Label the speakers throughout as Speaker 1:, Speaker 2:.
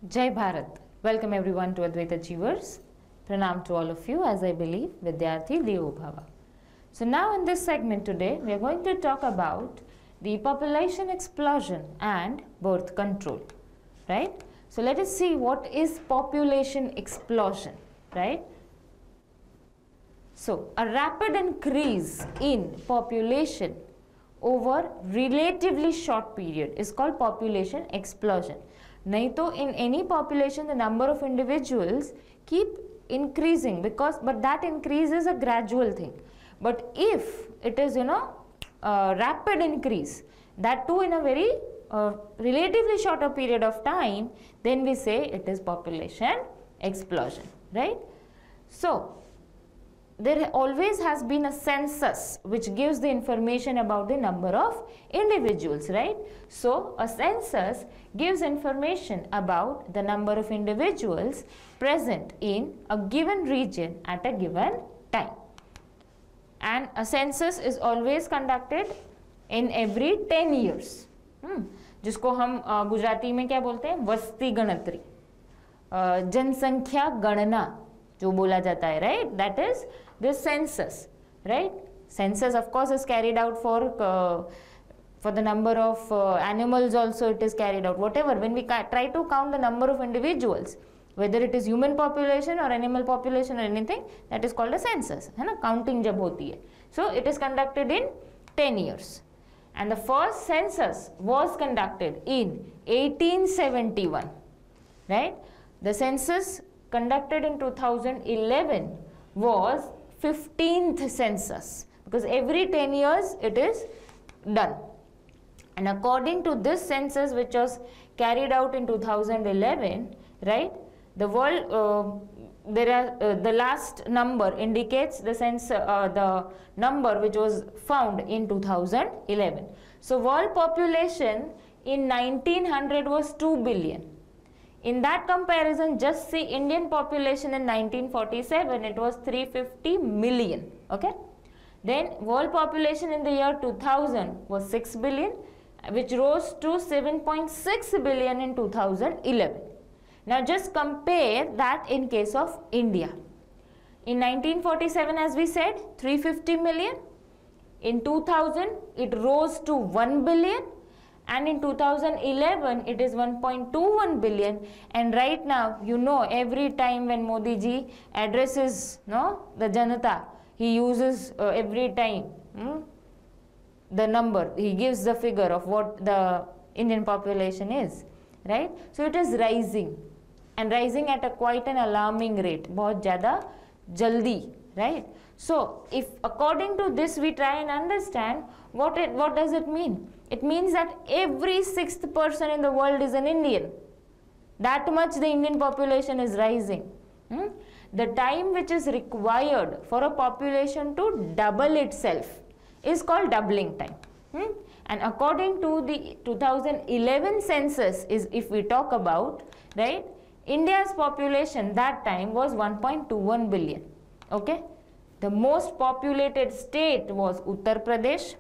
Speaker 1: Jai Bharat. Welcome everyone to Advaita Achievers. Pranam to all of you as I believe Vidyarthi Devo Bhava. So now in this segment today we are going to talk about the population explosion and birth control. Right? So let us see what is population explosion. Right? So a rapid increase in population over relatively short period is called population explosion. नहीं तो in any population the number of individuals keep increasing but that increase is a gradual thing. But if it is a rapid increase, that too in a very relatively shorter period of time, then we say it is population explosion, right? So there always has been a census which gives the information about the number of individuals, right? So a census gives information about the number of individuals present in a given region at a given time. And a census is always conducted in every 10 years. जिसको हम गुजराती में क्या बोलते हैं, वस्ती गणतरी, जनसंख्या गणना जो बोला जाता है, right? That is the census, right? Census of course is carried out for the number of animals also it is carried out. Whatever, when we try to count the number of individuals, whether it is human population or animal population or anything, that is called a census, है ना? Counting जब होती है. So it is conducted in 10 years. And the first census was conducted in 1871, right? The census conducted in 2011 was 15th census, because every 10 years it is done. And according to this census which was carried out in 2011, right, the world the last number indicates the number which was found in 2011. So world population in 1900 was 2 billion. In that comparison, just see Indian population in 1947, it was 350 million. Okay. Then world population in the year 2000 was 6 billion, which rose to 7.6 billion in 2011. Now just compare that in case of India. In 1947, as we said, 350 million. In 2000, it rose to 1 billion. And in 2011, it is 1.21 billion. And right now, every time when Modi ji addresses the Janata, he uses every time the number. He gives the figure of what the Indian population is, right? So it is rising, and rising at a quite an alarming rate. बहुत ज़्यादा जल्दी, right? So if according to this we try and understand what does it mean? It means that every 6th person in the world is an Indian. That much the Indian population is rising. The time which is required for a population to double itself is called doubling time. And according to the 2011 census, if we talk about, right, India's population that time was 1.21 billion. Okay. The most populated state was Uttar Pradesh.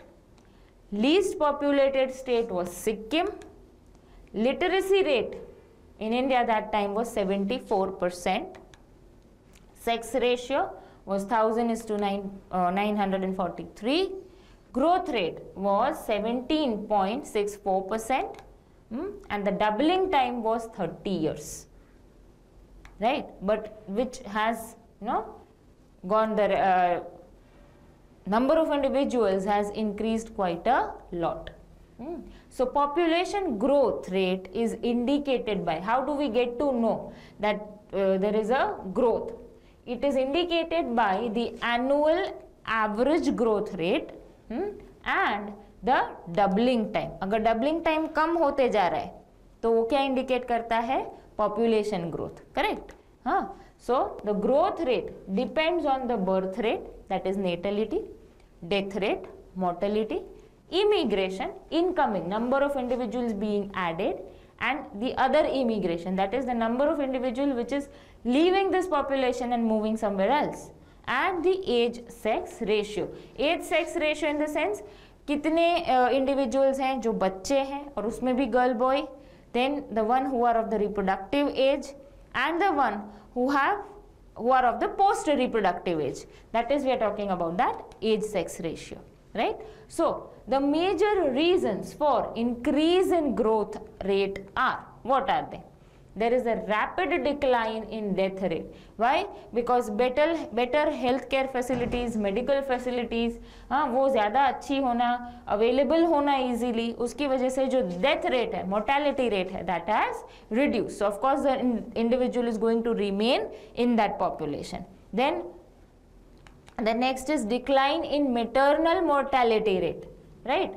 Speaker 1: Least populated state was Sikkim. Literacy rate in India that time was 74%. Sex ratio was 1,000:943. Growth rate was 17.64%. And the doubling time was 30 years. Right? But which has, gone the number of individuals has increased quite a lot. So population growth rate is indicated by, how do we get to know that there is a growth? It is indicated by the annual average growth rate and the doubling time. अगर doubling time कम होते जा रहा है तो वो क्या indicate करता है? Population growth, correct? So the growth rate depends on the birth rate, that is natality, death rate, mortality, immigration, incoming, number of individuals being added, and the other immigration, that is the number of individuals which is leaving this population and moving somewhere else, and the age sex ratio. Age sex ratio in the sense कितने individuals हैं जो बच्चे हैं और उसमें भी girl boy, then the one who are of the reproductive age, and the one who are of the post reproductive age. That is, we are talking about that age sex ratio, right? So the major reasons for increase in growth rate are, what are they? There is a rapid decline in death rate. Why? Because better healthcare facilities, medical facilities, वो ज़्यादा अच्छी होना, available होना easily, उसकी वजह से जो death rate है, mortality rate है, that has reduced. So of course the individual is going to remain in that population. Then the next is decline in maternal mortality rate, right?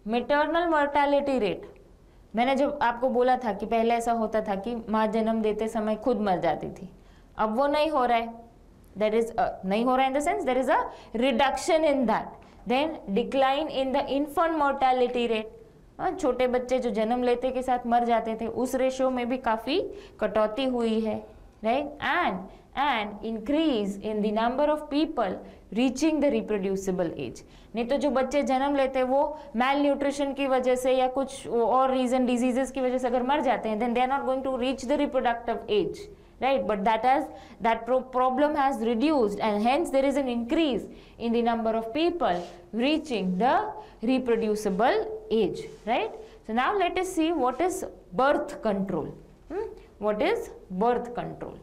Speaker 1: Maternal mortality rate. मैंने जब आपको बोला था कि पहले ऐसा होता था कि माँ जन्म देते समय खुद मर जाती थी, अब वो नहीं हो रहा है. That is नहीं हो रहा है in the sense there is a reduction in that. Then decline in the infant mortality rate. छोटे बच्चे जो जन्म लेते के साथ मर जाते थे, उस रेशियो में भी काफ़ी कटौती हुई है, right? And increase in the number of people reaching the reproducible age. नहीं तो जो बच्चे जन्म लेते वो मैल न्यूट्रिशन की वजह से या कुछ और रीजन डिजीजेस की वजह से अगर मर जाते हैं, then they are not going to reach the reproductive age, right? But that problem has reduced, and hence there is an increase in the number of people reaching the reproducible age, right? So now let us see what is birth control. What is birth control?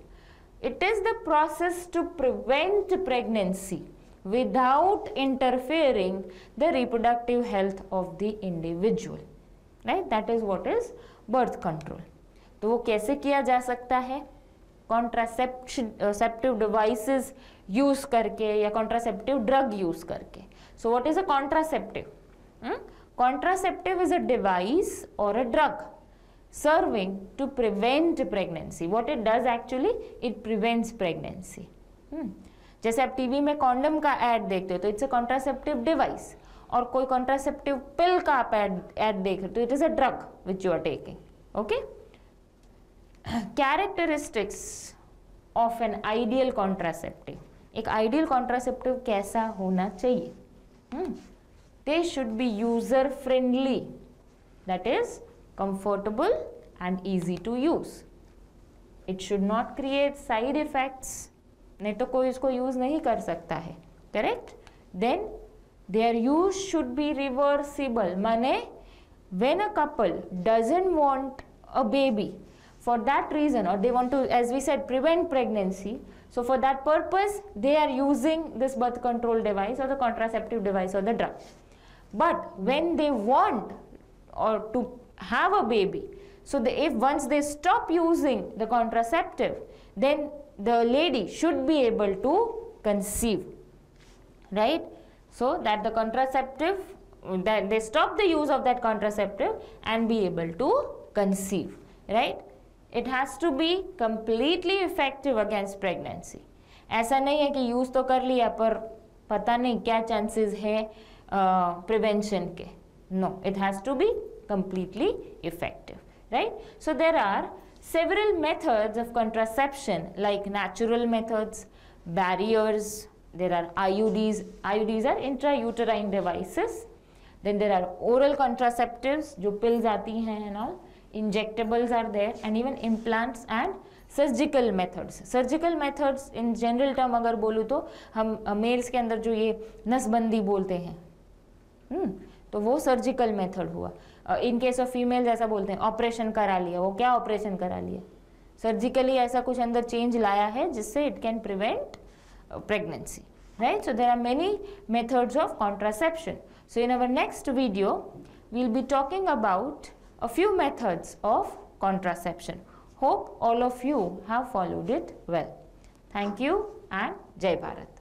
Speaker 1: It is the process to prevent pregnancy without interfering the reproductive health of the individual, right? That is what is birth control. तो वो कैसे किया जा सकता है? Contraceptive devices use करके या contraceptive drug use करके. So what is a contraceptive? Contraceptive is a device or a drug serving to prevent pregnancy. What it does actually, it prevents pregnancy. जैसे आप टीवी में कॉन्डम का add देखते हो तो इट्स अ कॉन्ट्रासेप्टिव डिवाइस, और कोई कॉन्ट्रासेप्टिव पिल का आप ऐड देख रहे हो तो it is a drug which you are taking. Okay, characteristics of an ideal contraceptive. एक आइडियल कॉन्ट्रासेप्टिव कैसा होना चाहिए? They should be user friendly, that is comfortable and easy to use. It should not create side effects. नहीं तो कोई इसको use नहीं कर सकता है, correct? Then their use should be reversible. माने when a couple doesn't want a baby for that reason, or they want to, as we said, prevent pregnancy, so for that purpose they are using this birth control device or the contraceptive device or the drug. But when they want or to have a baby, so if once they stop using the contraceptive, then the lady should be able to conceive, right? So that the contraceptive, that they stop the use of that contraceptive and be able to conceive, right? It has to be completely effective against pregnancy. ऐसा नहीं है कि use तो कर लिया पर पता नहीं क्या चांसेस है प्रिवेंशन के. No, it has to be completely effective, right? So there are several methods of contraception, like natural methods, barriers. There are IUDs. IUDs are intrauterine devices. Then there are oral contraceptives, जो pills आती हैं and all. Injectables are there, and even implants and surgical methods. Surgical methods in general term अगर बोलूँ तो हम mails के अंदर जो ये नसबंदी बोलते हैं, तो वो सर्जिकल मेथड हुआ. इन केस ऑफ फीमेल्स ऐसा बोलते हैं ऑपरेशन करा लिया. वो क्या ऑपरेशन करा लिया? सर्जिकली ऐसा कुछ अंदर चेंज लाया है जिससे it can prevent pregnancy, right? So there are many methods of contraception. So in our next video we will be talking about a few methods of contraception. Hope all of you have followed it well. Thank you and जय भारत.